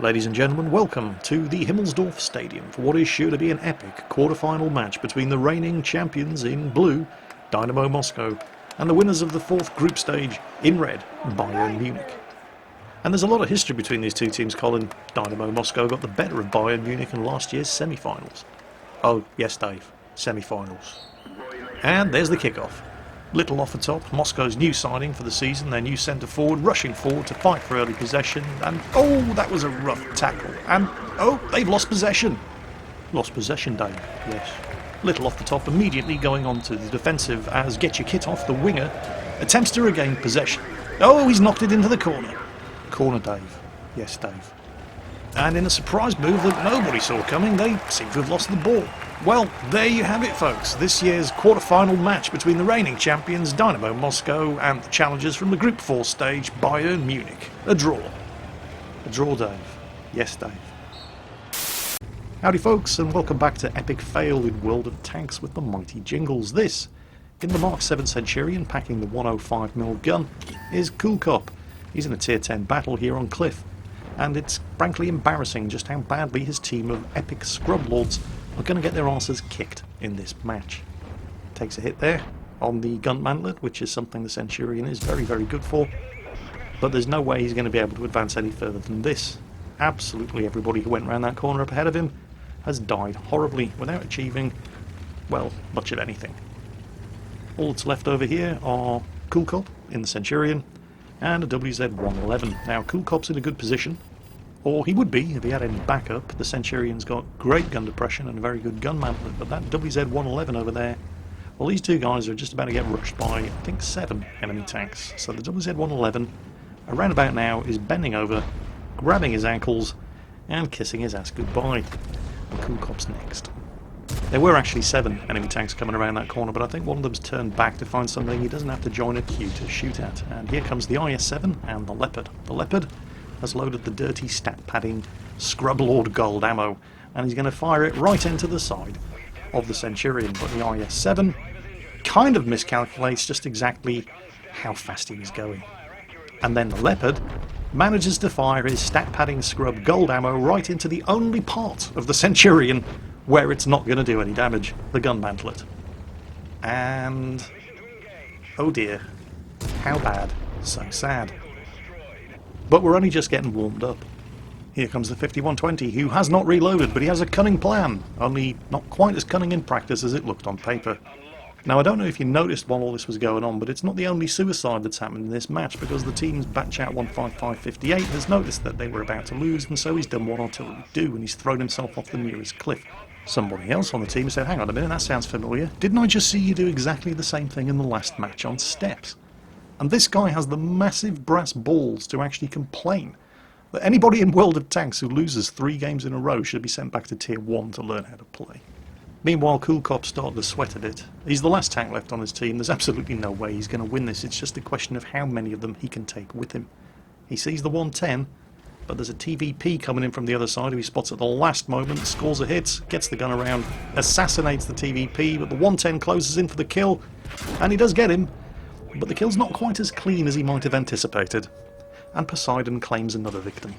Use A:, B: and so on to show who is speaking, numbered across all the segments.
A: Ladies and gentlemen, welcome to the Himmelsdorf Stadium for what is sure to be an epic quarter-final match between the reigning champions in blue, Dynamo Moscow, and the winners of the fourth group stage in red, Bayern Munich. And there's a lot of history between these two teams, Colin. Dynamo Moscow got the better of Bayern Munich in last year's semi-finals. Oh, yes, Dave, semi-finals. And there's the kickoff. Little off the top, Moscow's new signing for the season, their new centre-forward, rushing forward to fight for early possession, and oh, that was a rough tackle, and oh, they've lost possession. Lost possession, Dave, yes. Little off the top, immediately going on to the defensive as Get Your Kit Off, the winger, attempts to regain possession. Oh, he's knocked it into the corner. Corner, Dave. Yes, Dave. And in a surprise move that nobody saw coming, they seem to have lost the ball. Well, there you have it, folks. This year's quarter-final match between the reigning champions, Dynamo Moscow, and the challengers from the Group 4 stage, Bayern Munich. A draw. A draw, Dave. Yes, Dave. Howdy, folks, and welcome back to Epic Fail in World of Tanks with the mighty Jingles. This, in the Mark 7 Centurion, packing the 105mm gun, is Cool Cop. He's in a Tier 10 battle here on Cliff, and it's frankly embarrassing just how badly his team of epic scrub lords are going to get their asses kicked in this match. Takes a hit there on the gun mantlet, which is something the Centurion is very, very good for, but there's no way he's going to be able to advance any further than this. Absolutely everybody who went round that corner up ahead of him has died horribly without achieving, well, much of anything. All that's left over here are Cool Cop in the Centurion and a WZ-111. Now, Cool Cop's in a good position, or he would be if he had any backup. The Centurion's got great gun depression and a very good gun mantlet, but that WZ-111 over there, well, these two guys are just about to get rushed by, I think, 7 enemy tanks. So the WZ-111, around about now, is bending over, grabbing his ankles, and kissing his ass goodbye. And Cool Cop's next. There were actually 7 enemy tanks coming around that corner, but I think one of them's turned back to find something he doesn't have to join a queue to shoot at. And here comes the IS-7 and the Leopard. The Leopard has loaded the dirty stat padding Scrub Lord Gold ammo, and he's going to fire it right into the side of the Centurion. But the IS-7 kind of miscalculates just exactly how fast he was going. And then the Leopard manages to fire his stat padding Scrub Gold ammo right into the only part of the Centurion where it's not going to do any damage, the gun mantlet. And oh dear, how bad, so sad. But we're only just getting warmed up. Here comes the 5120, who has not reloaded, but he has a cunning plan, only not quite as cunning in practice as it looked on paper. Now, I don't know if you noticed while all this was going on, but it's not the only suicide that's happened in this match, because the team's Batchat 15558 has noticed that they were about to lose, and so he's done what artillery do, and he's thrown himself off the nearest cliff. Somebody else on the team said, hang on a minute, that sounds familiar. Didn't I just see you do exactly the same thing in the last match on steps? And this guy has the massive brass balls to actually complain that anybody in World of Tanks who loses 3 games in a row should be sent back to Tier 1 to learn how to play. Meanwhile, Cool Cop's starting to sweat a bit. He's the last tank left on his team. There's absolutely no way he's going to win this. It's just a question of how many of them he can take with him. He sees the 110, but there's a TVP coming in from the other side who he spots at the last moment, scores a hit, gets the gun around, assassinates the TVP, but the 110 closes in for the kill, and he does get him, but the kill's not quite as clean as he might have anticipated, and Poseidon claims another victim.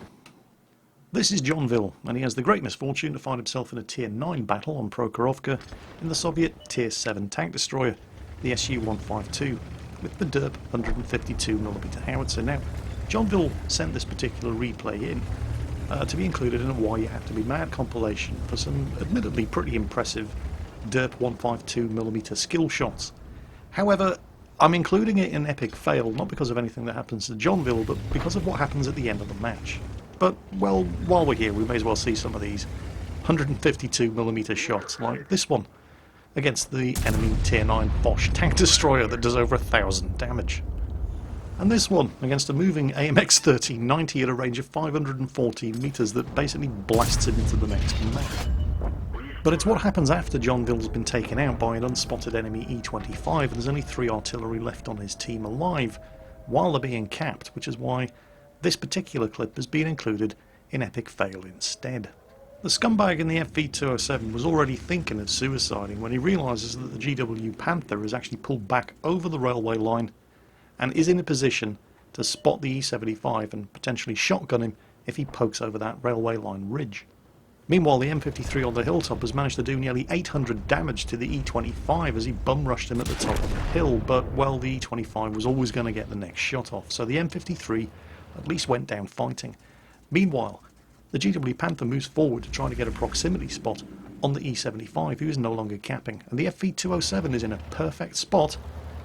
A: This is Johnville, and he has the great misfortune to find himself in a Tier 9 battle on Prokhorovka in the Soviet Tier 7 tank destroyer, the Su-152, with the derp 152mm howitzer. Now, Johnville sent this particular replay in to be included in a Why You Have to Be Mad compilation for some admittedly pretty impressive derp 152mm skill shots. However, I'm including it in Epic Fail not because of anything that happens to Johnville, but because of what happens at the end of the match. But, well, while we're here, we may as well see some of these 152mm shots, like this one, against the enemy Tier 9 Bosch tank destroyer that does over 1,000 damage. And this one against a moving AMX 1390 at a range of 540 metres that basically blasts him into the next map. But it's what happens after Johnville's been taken out by an unspotted enemy E-25 and there's only 3 artillery left on his team alive while they're being capped, which is why this particular clip has been included in Epic Fail instead. The scumbag in the FV207 was already thinking of suiciding when he realises that the GW Panther has actually pulled back over the railway line and is in a position to spot the E-75 and potentially shotgun him if he pokes over that railway line ridge. Meanwhile, the M53 on the hilltop has managed to do nearly 800 damage to the E25 as he bum-rushed him at the top of the hill, but, well, the E25 was always going to get the next shot off, so the M53 at least went down fighting. Meanwhile, the GW Panther moves forward to try to get a proximity spot on the E75, who is no longer capping, and the FV207 is in a perfect spot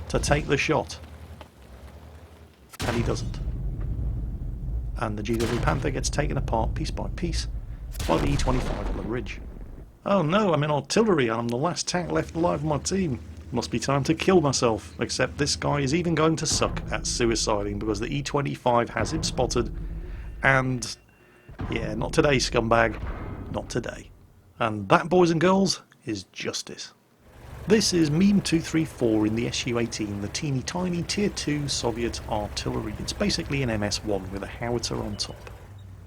A: to take the shot. And he doesn't. And the GW Panther gets taken apart piece by piece by the E25 on the ridge. Oh no, I'm in artillery and I'm the last tank left alive on my team. Must be time to kill myself, except this guy is even going to suck at suiciding because the E25 has him spotted, and yeah, not today, scumbag, not today. And that, boys and girls, is justice. This is Meme 234 in the Su-18, the teeny tiny Tier 2 Soviet artillery. It's basically an MS-1 with a howitzer on top.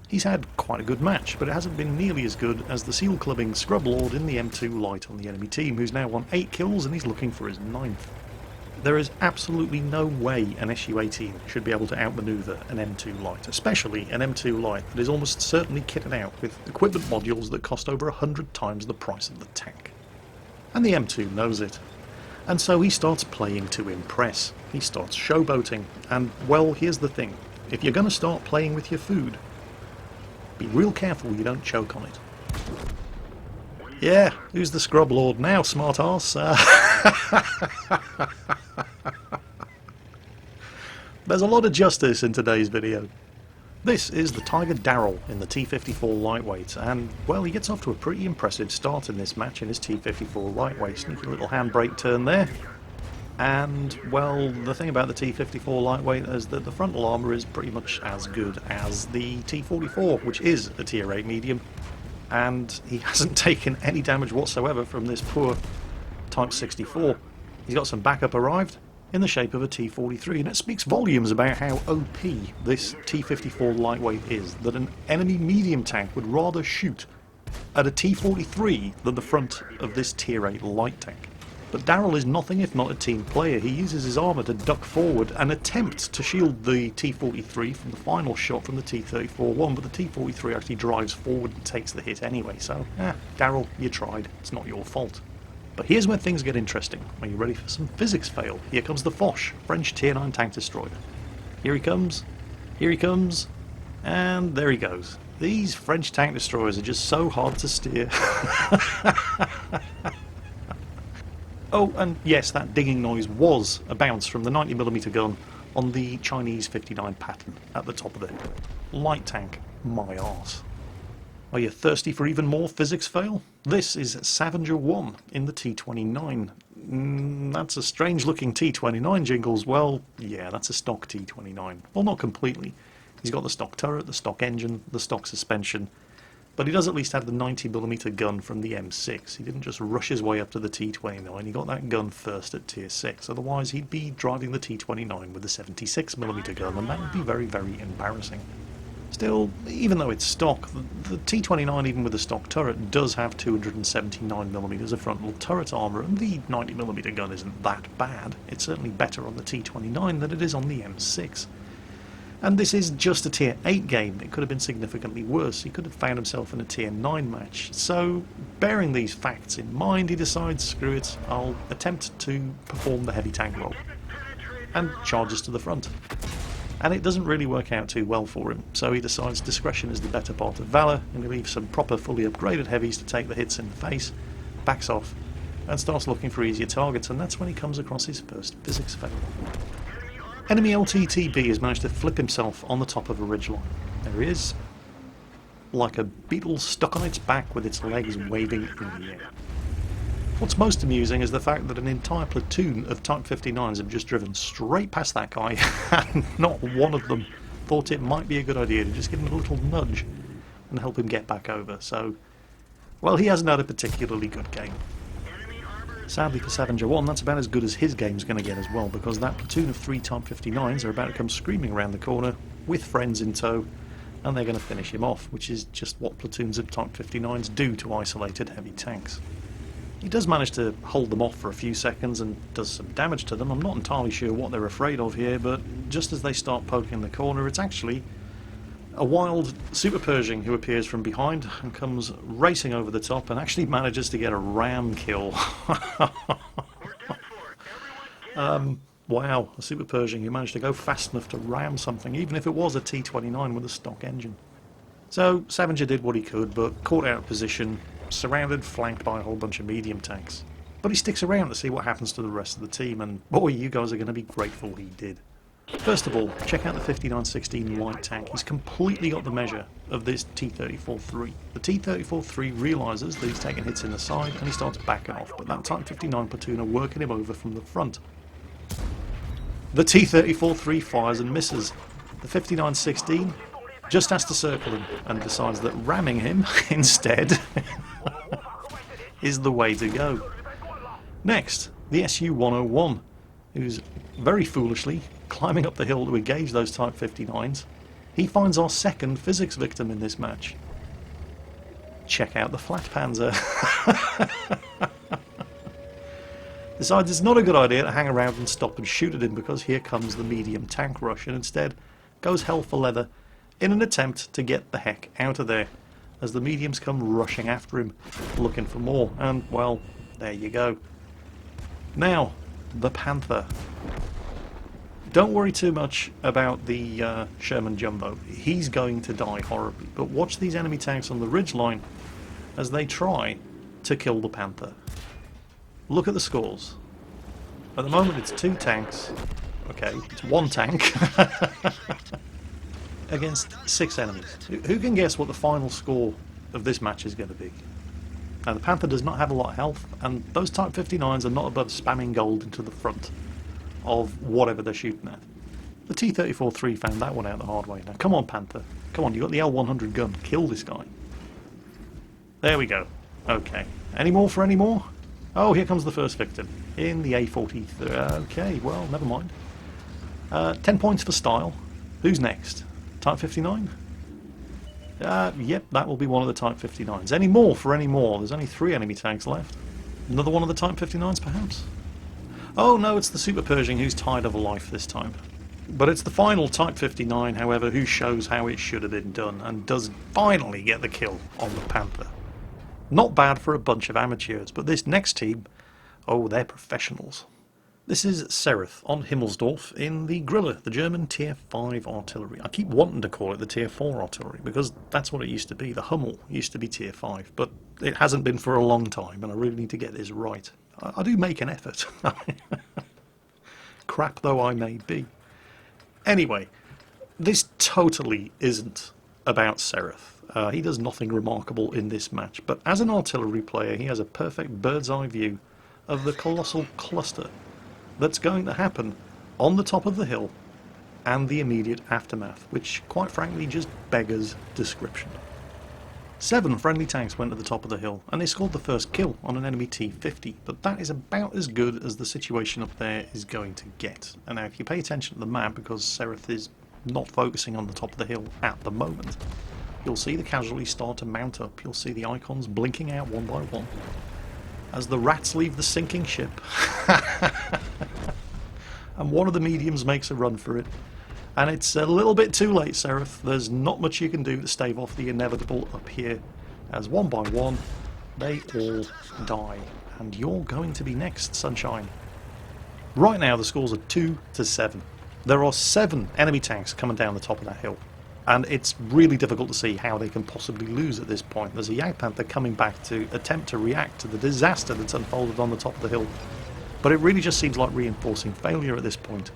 A: He's had quite a good match, but it hasn't been nearly as good as the seal-clubbing Scrub Lord in the M2 Light on the enemy team, who's now won 8 kills and he's looking for his 9th. There is absolutely no way an Su-18 should be able to outmaneuver an M2 Light, especially an M2 Light that is almost certainly kitted out with equipment modules that cost over 100 times the price of the tank. And the M2 knows it. And so he starts playing to impress. He starts showboating, and, well, here's the thing. If you're going to start playing with your food, be real careful you don't choke on it. Yeah, who's the Scrub Lord now, smart arse? There's a lot of justice in today's video. This is the Tiger Darrell in the T-54 lightweight, and, well, he gets off to a pretty impressive start in this match in his T-54 lightweight. Sneaky little handbrake turn there. And, well, the thing about the T-54 lightweight is that the frontal armour is pretty much as good as the T-44, which is a Tier 8 medium, and he hasn't taken any damage whatsoever from this poor Type 64. He's got some backup arrived in the shape of a T-43, and it speaks volumes about how OP this T-54 lightweight is, that an enemy medium tank would rather shoot at a T-43 than the front of this Tier 8 light tank. But Darrell is nothing if not a team player. He uses his armour to duck forward and attempt to shield the T-43 from the final shot from the T-34-1, but the T-43 actually drives forward and takes the hit anyway, so, Darrell, you tried. It's not your fault. But here's where things get interesting. Are you ready for some physics fail? Here comes the Foch, French Tier 9 tank destroyer. Here he comes, and there he goes. These French tank destroyers are just so hard to steer. Oh, and yes, that dinging noise was a bounce from the 90mm gun on the Chinese 59 Patton at the top of the hill. Light tank, my arse. Are you thirsty for even more physics fail? This is Scavenger 1 in the T-29. That's a strange looking T-29, Jingles. Well, yeah, that's a stock T-29. Well, not completely. He's got the stock turret, the stock engine, the stock suspension, but he does at least have the 90mm gun from the M6. He didn't just rush his way up to the T-29, he got that gun first at Tier 6, otherwise he'd be driving the T-29 with the 76mm gun, and that would be very, very embarrassing. Still, even though it's stock, the T-29, even with the stock turret, does have 279mm of frontal turret armour, and the 90mm gun isn't that bad. It's certainly better on the T-29 than it is on the M6. And this is just a Tier 8 game. It could have been significantly worse. He could have found himself in a Tier 9 match. So, bearing these facts in mind, he decides, screw it, I'll attempt to perform the heavy tank role. And charges to the front. And it doesn't really work out too well for him, so he decides discretion is the better part of valour, and he leaves some proper fully upgraded heavies to take the hits in the face, backs off, and starts looking for easier targets, and that's when he comes across his first physics fail. Enemy LTTB has managed to flip himself on the top of a ridgeline. There he is, like a beetle stuck on its back with its legs waving in the air. What's most amusing is the fact that an entire platoon of Type 59s have just driven straight past that guy, and not one of them thought it might be a good idea to just give him a little nudge and help him get back over. So, well, he hasn't had a particularly good game. Sadly for Scavenger 1, that's about as good as his game's going to get as well, because that platoon of 3 Type 59s are about to come screaming around the corner with friends in tow, and they're going to finish him off, which is just what platoons of Type 59s do to isolated heavy tanks. He does manage to hold them off for a few seconds and does some damage to them. I'm not entirely sure what they're afraid of here, but just as they start poking the corner, it's actually A wild Super Pershing who appears from behind and comes racing over the top and actually manages to get a ram kill. Wow, a Super Pershing who managed to go fast enough to ram something, even if it was a T-29 with a stock engine. So Scavenger did what he could, but caught out of position, surrounded, flanked by a whole bunch of medium tanks. But he sticks around to see what happens to the rest of the team, and boy, you guys are going to be grateful he did. First of all, check out the 5916 light tank. He's completely got the measure of this T-34-3. The T-34-3 realises that he's taking hits in the side and he starts backing off, but that Type 59 platoon are working him over from the front. The T-34-3 fires and misses. The 5916 just has to circle him and decides that ramming him instead is the way to go. Next, the Su-101, who's very foolishly climbing up the hill to engage those Type 59s. He finds our second physics victim in this match. Check out the Flat Panzer. Decides it's not a good idea to hang around and stop and shoot at him because here comes the medium tank rush, and instead goes hell for leather in an attempt to get the heck out of there as the mediums come rushing after him looking for more, and well, there you go. Now, the Panther. Don't worry too much about the Sherman Jumbo. He's going to die horribly, but watch these enemy tanks on the ridgeline as they try to kill the Panther. Look at the scores. At the moment it's 2 tanks. Okay, it's 1 tank against 6 enemies. Who can guess what the final score of this match is going to be? Now the Panther does not have a lot of health, and those Type 59s are not above spamming gold into the front of whatever they're shooting at. The T-34-3 found that one out the hard way. Now come on, Panther. Come on, you got the L-100 gun. Kill this guy. There we go. Okay. Any more for any more? Oh, here comes the first victim in the A-43. Okay, well, never mind. 10 points for style. Who's next? Type 59? Yep, that will be one of the Type 59s. Any more for any more? There's only 3 enemy tanks left. Another one of the Type 59s, perhaps? Oh no, it's the Super Pershing who's tired of a life this time. But it's the final Type 59, however, who shows how it should have been done and does finally get the kill on the Panther. Not bad for a bunch of amateurs, but this next team, oh, they're professionals. This is Sereth on Himmelsdorf in the Griller, the German Tier 5 artillery. I keep wanting to call it the Tier 4 artillery because that's what it used to be. The Hummel used to be Tier 5, but it hasn't been for a long time, and I really need to get this right. I do make an effort. Crap though I may be. Anyway, this totally isn't about Sereth. He does nothing remarkable in this match, but as an artillery player he has a perfect bird's eye view of the colossal cluster that's going to happen on the top of the hill and the immediate aftermath, which quite frankly just beggars description. 7 friendly tanks went to the top of the hill and they scored the first kill on an enemy T-50, but that is about as good as the situation up there is going to get. And now if you pay attention to the map, because Sereth is not focusing on the top of the hill at the moment, you'll see the casualties start to mount up. You'll see the icons blinking out one by one as the rats leave the sinking ship. And one of the mediums makes a run for it. And it's a little bit too late, Sereth. There's not much you can do to stave off the inevitable up here, as one by one they all die. And you're going to be next, Sunshine. Right now the scores are 2-7. There are 7 enemy tanks coming down the top of that hill, and it's really difficult to see how they can possibly lose at this point. There's a Jagdpanther coming back to attempt to react to the disaster that's unfolded on the top of the hill, but it really just seems like reinforcing failure at this point.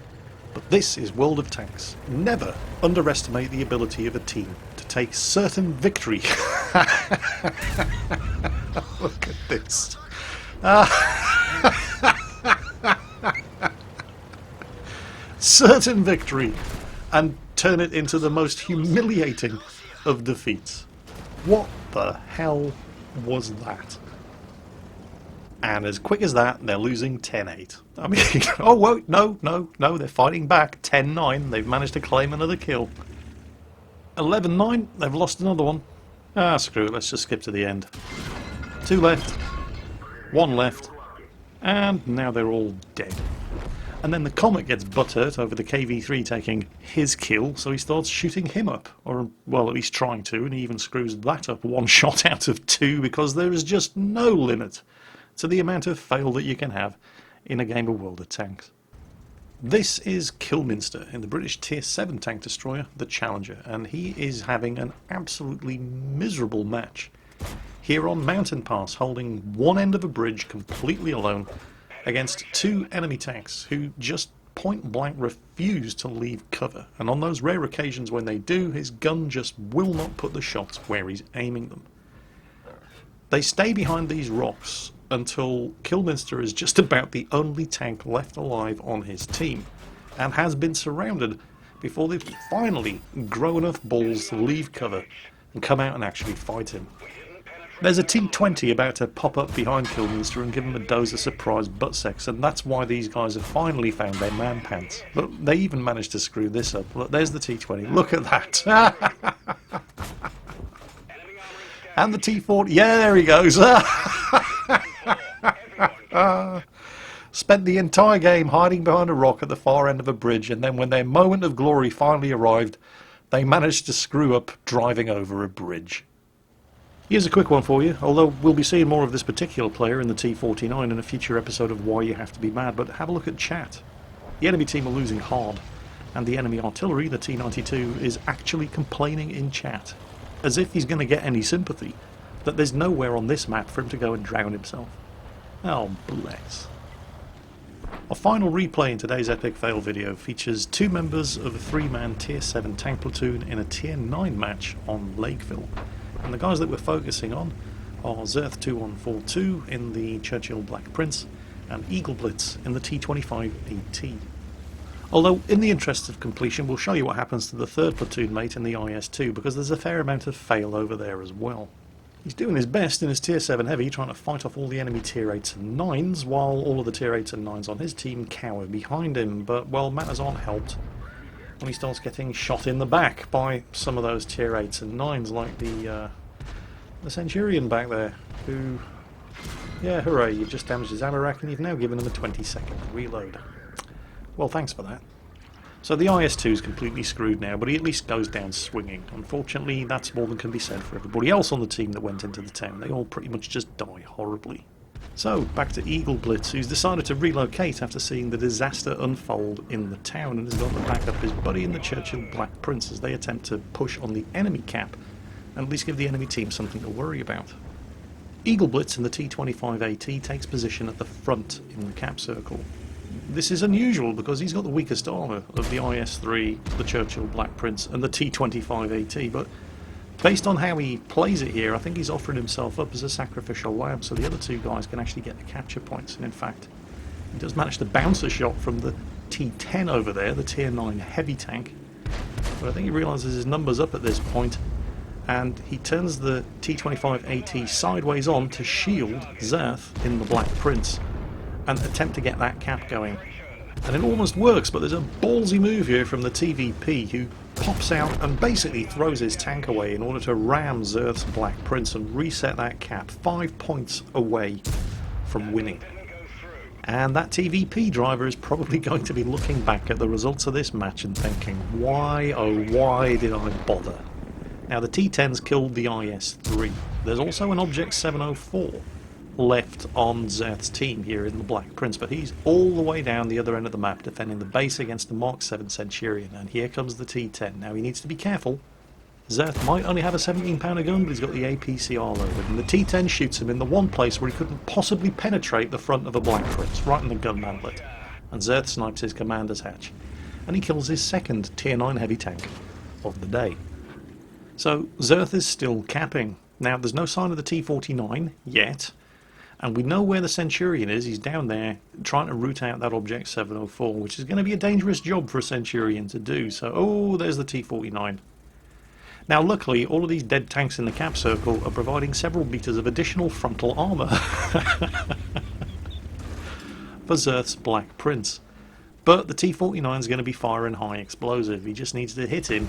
A: But this is World of Tanks. Never underestimate the ability of a team to take certain victory. Look at this. Certain victory and turn it into the most humiliating of defeats. What the hell was that? And as quick as that, they're losing 10-8. I mean, oh, whoa, no, they're fighting back. 10-9, they've managed to claim another kill. 11-9, they've lost another one. Ah, screw it, let's just skip to the end. 2 left, 1 left, and now they're all dead. And then the Comet gets butthurt over the KV-3 taking his kill, so he starts shooting him up. Or, well, at least trying to, and he even screws that up one shot out of two because there is just no limit to the amount of fail that you can have in a game of World of Tanks. This is Kilminster in the British Tier 7 tank destroyer, the Challenger, and he is having an absolutely miserable match here on Mountain Pass, holding one end of a bridge completely alone against two enemy tanks who just point blank refuse to leave cover, and on those rare occasions when they do, his gun just will not put the shots where he's aiming them. They stay behind these rocks until Kilminster is just about the only tank left alive on his team, and has been surrounded before they've finally grown enough balls to leave cover and come out and actually fight him. There's a T-20 about to pop up behind Kilminster and give him a dose of surprise butt sex, and that's why these guys have finally found their man pants. But they even managed to screw this up. Look, there's the T-20. Look at that. And the T-40. Yeah, there he goes. Spent the entire game hiding behind a rock at the far end of a bridge, and then when their moment of glory finally arrived, they managed to screw up driving over a bridge. Here's a quick one for you, although we'll be seeing more of this particular player in the T-49 in a future episode of Why You Have to Be Mad, but have a look at chat. The enemy team are losing hard, and the enemy artillery, the T-92, is actually complaining in chat, as if he's going to get any sympathy, that there's nowhere on this map for him to go and drown himself. Oh, bless. Our final replay in today's epic fail video features two members of a three-man Tier 7 tank platoon in a Tier 9 match on Lakeville. And the guys that we're focusing on are Zerth2142 in the Churchill Black Prince and Eagle Blitz in the T25 AT. Although, in the interest of completion, we'll show you what happens to the third platoon mate in the IS-2, because there's a fair amount of fail over there as well. He's doing his best in his Tier 7 Heavy, trying to fight off all the enemy Tier 8s and 9s, while all of the Tier 8s and 9s on his team cower behind him, but, well, matters aren't helped when he starts getting shot in the back by some of those Tier 8s and 9s, like the Centurion back there, who, yeah, hooray, you've just damaged his ammo rack and you've now given him a 20-second reload. Well, thanks for that. So the IS-2 is completely screwed now, but he at least goes down swinging. Unfortunately, that's more than can be said for everybody else on the team that went into the town. They all pretty much just die horribly. So, back to Eagle Blitz, who's decided to relocate after seeing the disaster unfold in the town, and has gone to back up his buddy in the Churchill Black Prince as they attempt to push on the enemy cap, and at least give the enemy team something to worry about. Eagle Blitz in the T25 AT takes position at the front in the cap circle. This is unusual because he's got the weakest armour of the IS-3, the Churchill Black Prince and the T25 AT, but based on how he plays it here, I think he's offering himself up as a sacrificial lamb so the other two guys can actually get the capture points, and in fact he does manage to bounce a shot from the T10 over there, the Tier 9 heavy tank, but I think he realises his number's up at this point, and he turns the T25 AT sideways on to shield Zerth in the Black Prince and attempt to get that cap going. And it almost works, but there's a ballsy move here from the TVP, who pops out and basically throws his tank away in order to ram Zerth's Black Prince and reset that cap 5 points away from winning. And that TVP driver is probably going to be looking back at the results of this match and thinking, why, oh why did I bother? Now the T10's killed the IS-3. There's also an Object 704 left on Zerth's team here in the Black Prince, but he's all the way down the other end of the map defending the base against the Mark 7 Centurion, and here comes the T10. Now he needs to be careful. Zerth might only have a 17-pounder gun, but he's got the APCR loaded, and the T10 shoots him in the one place where he couldn't possibly penetrate the front of a Black Prince, right in the gun mantlet, and Zerth snipes his commander's hatch, and he kills his second Tier 9 heavy tank of the day. So Zerth is still capping. Now there's no sign of the T-49 yet, and we know where the Centurion is. He's down there trying to root out that Object 704, which is going to be a dangerous job for a Centurion to do. So, oh, there's the T-49. Now luckily, all of these dead tanks in the cap circle are providing several meters of additional frontal armour for Zerth's Black Prince. But the T-49 is going to be firing high explosive. He just needs to hit him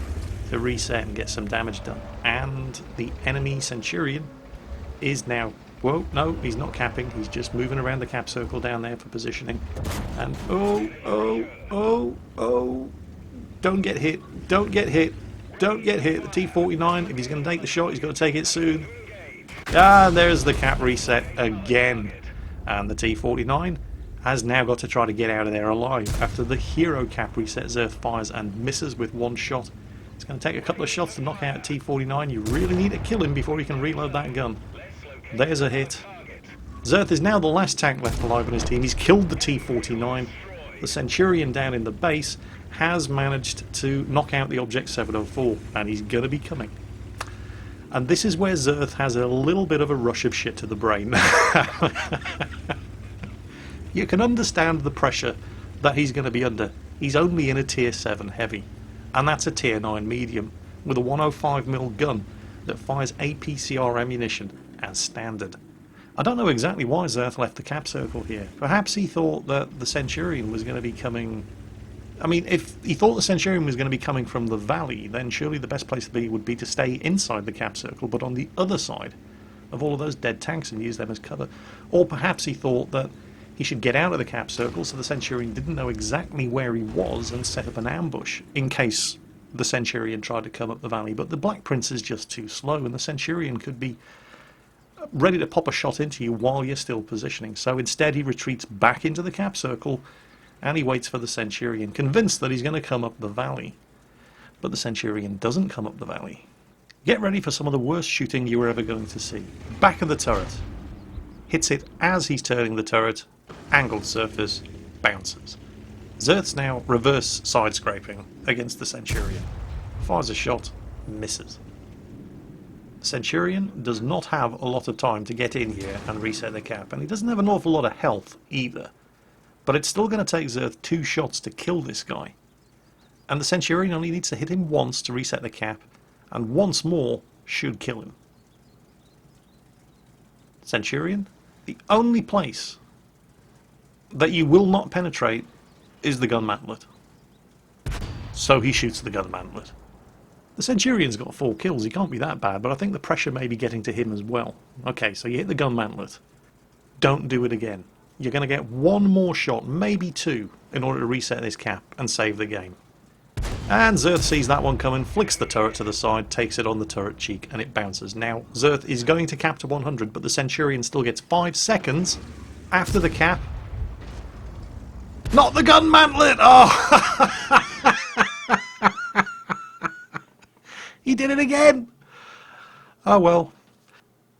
A: to reset and get some damage done. And the enemy Centurion is now Whoa, no, he's not capping. He's just moving around the cap circle down there for positioning. And oh, don't get hit, don't get hit, don't get hit. The T-49, if he's going to take the shot, he's got to take it soon. Ah, there's the cap reset again. And the T-49 has now got to try to get out of there alive. After the hero cap reset, Zerth fires and misses with one shot. It's going to take a couple of shots to knock out a T-49. You really need to kill him before he can reload that gun. There's a hit. Zerth is now the last tank left alive on his team. He's killed the T-49. The Centurion down in the base has managed to knock out the Object 704, and he's going to be coming. And this is where Zerth has a little bit of a rush of shit to the brain. You can understand the pressure that he's going to be under. He's only in a tier 7 heavy, and that's a tier 9 medium with a 105mm gun that fires APCR ammunition as standard. I don't know exactly why Zerth left the cap circle here. Perhaps he thought that the Centurion was going to be coming... I mean, if he thought the Centurion was going to be coming from the valley, then surely the best place to be would be to stay inside the cap circle, but on the other side of all of those dead tanks and use them as cover. Or perhaps he thought that he should get out of the cap circle so the Centurion didn't know exactly where he was and set up an ambush in case the Centurion tried to come up the valley. But the Black Prince is just too slow, and the Centurion could be ready to pop a shot into you while you're still positioning. So instead he retreats back into the cap circle and he waits for the Centurion, convinced that he's going to come up the valley. But the Centurion doesn't come up the valley. Get ready for some of the worst shooting you were ever going to see. Back of the turret. Hits it as he's turning the turret. Angled surface. Bounces. Zerth's now reverse side scraping against the Centurion. Fires a shot. Misses. Centurion does not have a lot of time to get in here and reset the cap, and he doesn't have an awful lot of health either. But it's still going to take Zerth 2 shots to kill this guy. And the Centurion only needs to hit him once to reset the cap, and once more should kill him. Centurion, the only place that you will not penetrate is the gun mantlet. So he shoots the gun mantlet. The Centurion's got 4 kills, he can't be that bad, but I think the pressure may be getting to him as well. Okay, so you hit the gun mantlet. Don't do it again. You're going to get 1 more shot, maybe 2, in order to reset this cap and save the game. And Zerth sees that one coming, flicks the turret to the side, takes it on the turret cheek, and it bounces. Now, Zerth is going to cap to 100, but the Centurion still gets 5 seconds after the cap. Not the gun mantlet! Oh! He did it again! Oh well.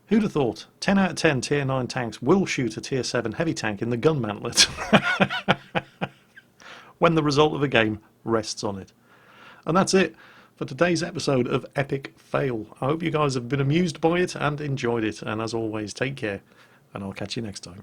A: Who'd have thought? 10 out of 10 tier 9 tanks will shoot a tier 7 heavy tank in the gun mantlet when the result of a game rests on it. And that's it for today's episode of Epic Fail. I hope you guys have been amused by it and enjoyed it, and as always, take care, and I'll catch you next time.